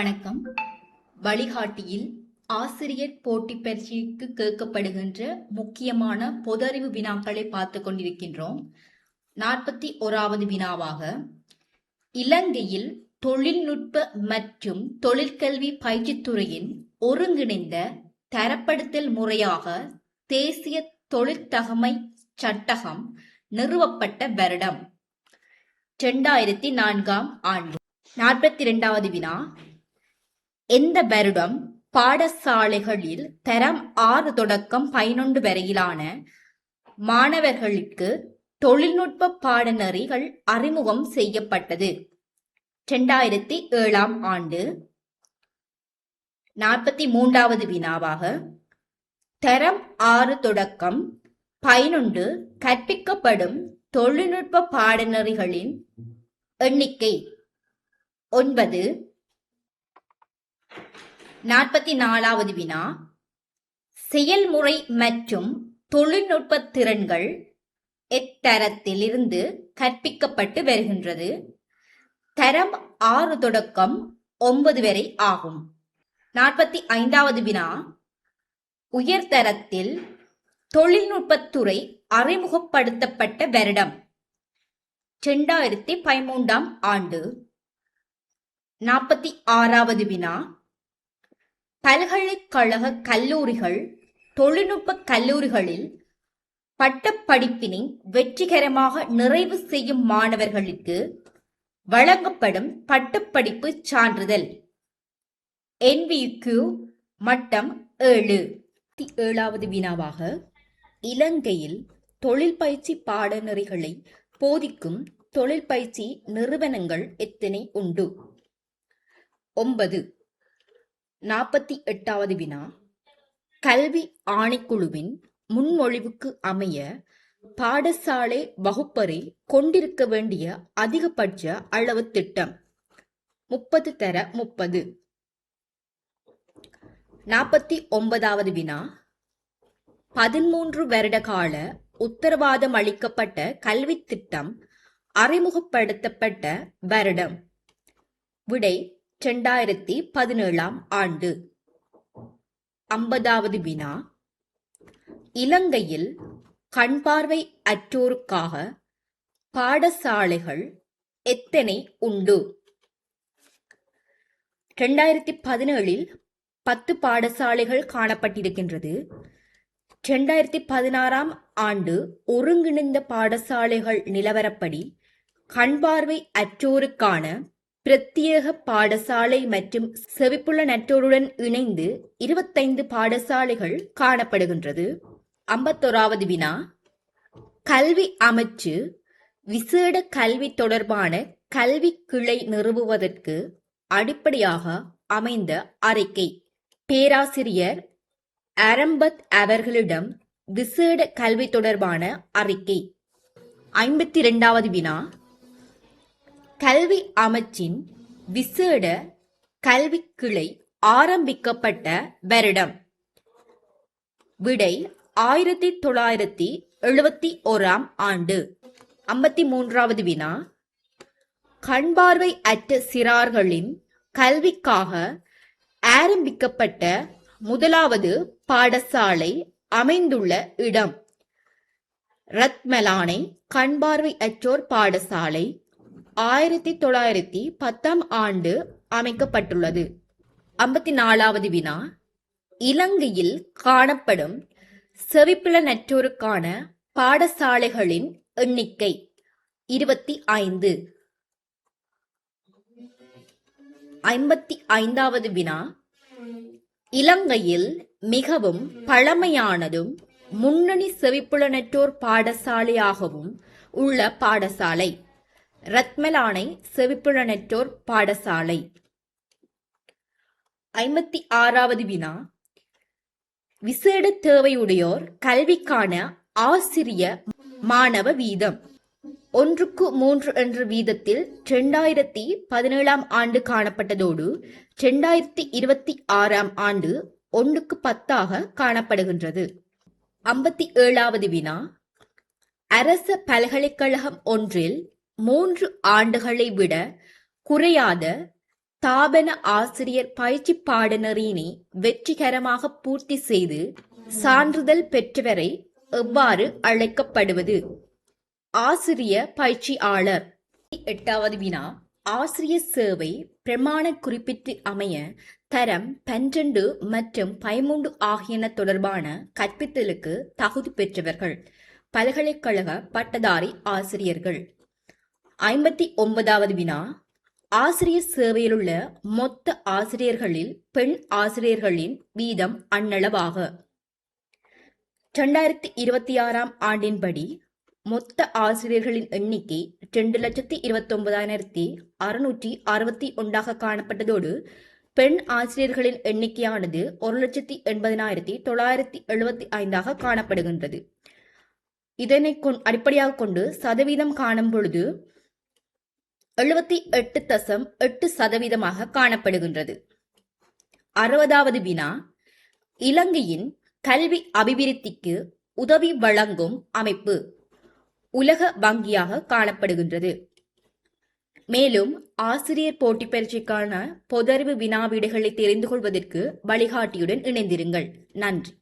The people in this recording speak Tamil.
வணக்கம். வழிகாட்டியில் ஆசிரியர் போட்டி பரீட்சைக்கு கேட்கப்படுகின்ற முக்கியமான பொதறிவு வினாக்களை பார்த்துக் கொண்டிருக்கின்றோம். 41வது வினாவாக, இலங்கையில் தொழில்நுட்ப மற்றும் தொழிற்கல்வி பயிற்சித்துறையின் ஒருங்கிணைந்த தரப்படுத்தல் முறையாக தேசிய தொழிற்தகமை சட்டகம் நிறுவப்பட்ட வருடம் 2004ஆம் ஆண்டு. 42வது வினா, எந்த வருடம் பாடசாலைகளில் தரம் 6 தொடக்கம் 11 வரையிலான மாணவர்களுக்கு தொழில்நுட்ப பாடநெறிகள் அறிமுகம் செய்யப்பட்டது? 2007ஆம் ஆண்டு. 43வது வினாவாக, தரம் 6 தொடக்கம் 11 கற்பிக்கப்படும் தொழில்நுட்ப பாடநெறிகளின் எண்ணிக்கை 9. 44வது வினா, செயல்முறை மற்றும் தொழில்நுட்ப திறன்கள் எத்தரத்தில் இருந்து கற்பிக்கப்பட்டு வருகின்றது? தரம் 6 தொடக்கம் 9 வரை ஆகும். 45வது வினா, உயர்தரத்தில் தொழில்நுட்பத்துறை அறிமுகப்படுத்தப்பட்ட வருடம் 2013ஆம் ஆண்டு. 46வது வினா, பல்கலைக்கழக கல்லூரிகள் தொழில்நுட்ப கல்லூரிகளில் பட்டப்படிப்பினை வெற்றிகரமாக நிறைவு செய்யும் மாணவர்களுக்கு வழங்கப்படும் பட்டப்படிப்பு சான்றிதழ் NVQ மட்டம் 7. 7வது வினாவாக, இலங்கையில் தொழில் பயிற்சி பாடநெறிகளை போதிக்கும் தொழில் பயிற்சி நிறுவனங்கள் எத்தனை உண்டு? 9. 48வது வினா, கல்வி ஆணைக்குழுவின் முன்மொழிவுக்கு அமைய பாடசாலை வகுப்பறை கொண்டிருக்க வேண்டிய அதிகபட்ச அளவு திட்டம் 30 தர 30. 49வது வினா, 13 வருட கால உத்தரவாதம் அளிக்கப்பட்ட கல்வி திட்டம் அறிமுகப்படுத்தப்பட்ட வருடம்? விடை 2017ஆம் ஆண்டு. 50வது வினா, இலங்கையில் கண்பார்வை அற்றோருக்காக பாடசாலைகள் எத்தனை உண்டு? 2017இல் 10 பாடசாலைகள் காணப்பட்டிருக்கின்றது. 2016ஆம் ஆண்டு ஒருங்கிணைந்த பாடசாலைகள் நிலவரப்படி கண்பார்வை அற்றோருக்கான பிரத்யேக பாடசாலை மற்றும் செவிப்புலனற்றோருடன் இணைந்து 25 பாடசாலைகள் காணப்படுகின்றது. 51வது வினா, கல்வி அமைச்சு விசேட கல்வி தொடர்பான கல்வி கிளை நிறுவுவதற்கு அடிப்படையாக அமைந்த அறிக்கை? பேராசிரியர் அரம்பத் அவர்களிடம் விசேட கல்வி தொடர்பான அறிக்கை. 52வது வினா, கல்வி அமைச்சின் விசேட கல்வி கிளை ஆரம்பிக்கப்பட்ட வருடம்? விடை 1971ஆம் ஆண்டு. 53வது வினா, கண்பார்வை அற்ற சிறார்களின் கல்விக்காக ஆரம்பிக்கப்பட்ட முதலாவது பாடசாலை அமைந்துள்ள இடம்? ரத்மலானை கண்பார்வை அற்றோர் பாடசாலை 1910ஆம் ஆண்டு அமைக்கப்பட்டுள்ளது. 54வது வினா, இலங்கையில் காணப்படும் செவிப்புலனற்றோருக்கான பாடசாலைகளின் எண்ணிக்கை 25. 55வது வினா, இலங்கையில் மிகவும் பழமையானதும் முன்னணி செவிப்புலனற்றோர் பாடசாலையாகவும் உள்ள பாடசாலை? ரத்மலானை செவிப்புலனற்றோர் பாடசாலை. 56வது வினா, விசேட தேவையுடையோர் கல்விக்கான ஆசிரிய மாணவ வீதம் 1:3 என்ற வீதத்தில் 2017ஆம் ஆண்டு காணப்பட்டதோடு 2026ஆம் ஆண்டு 1:10 காணப்படுகின்றது. 57வது வினா, அரச பல்கலைக்கழகம் ஒன்றில் 3 ஆண்டுகளை விட குறையாத தாபன ஆசிரியர் பயிற்சி பாடநெறியினை வெற்றிகரமாக பூர்த்தி செய்து சான்றிதழ் பெற்றவரை எவ்வாறு அழைக்கப்படுவது? ஆசிரிய பயிற்சியாளர். 8வது வினா. ஆசிரியர் சேவை பிரமாண குறிப்பிட்டு அமைய தரம் 12 மற்றும் 13 ஆகியன தொடர்பான கற்பித்தலுக்கு தகுதி பெற்றவர்கள் பல்கலைக்கழக பட்டதாரி ஆசிரியர்கள். 59வது வினா. ஆசிரியர் சேவையிலுள்ள மொத்த ஆசிரியர்களில் பெண் ஆசிரியர்களின் வீதம் அண்ணளவாக. 2026ஆம் ஆண்டின்படி மொத்த ஆசிரியர்களின் எண்ணிக்கை 2,29,661 காணப்பட்டதோடு பெண் ஆசிரியர்களின் எண்ணிக்கையானது 1,80,975 காணப்படுகின்றது. இதனை அடிப்படையாக கொண்டு சதவீதம் காணும் பொழுது 78.8% காணப்படுகின்றது. 60வது வினா. இலங்கையின் கல்வி அபிவிருத்திக்கு உதவி வழங்கும் அமைப்பு உலக வங்கியாக காணப்படுகின்றது. மேலும் ஆசிரியர் போட்டி பரீட்சைக்கான பொதறிவு வினா விடைகளை தெரிந்து கொள்வதற்கு வழிகாட்டியுடன் இணைந்திருங்கள். நன்றி.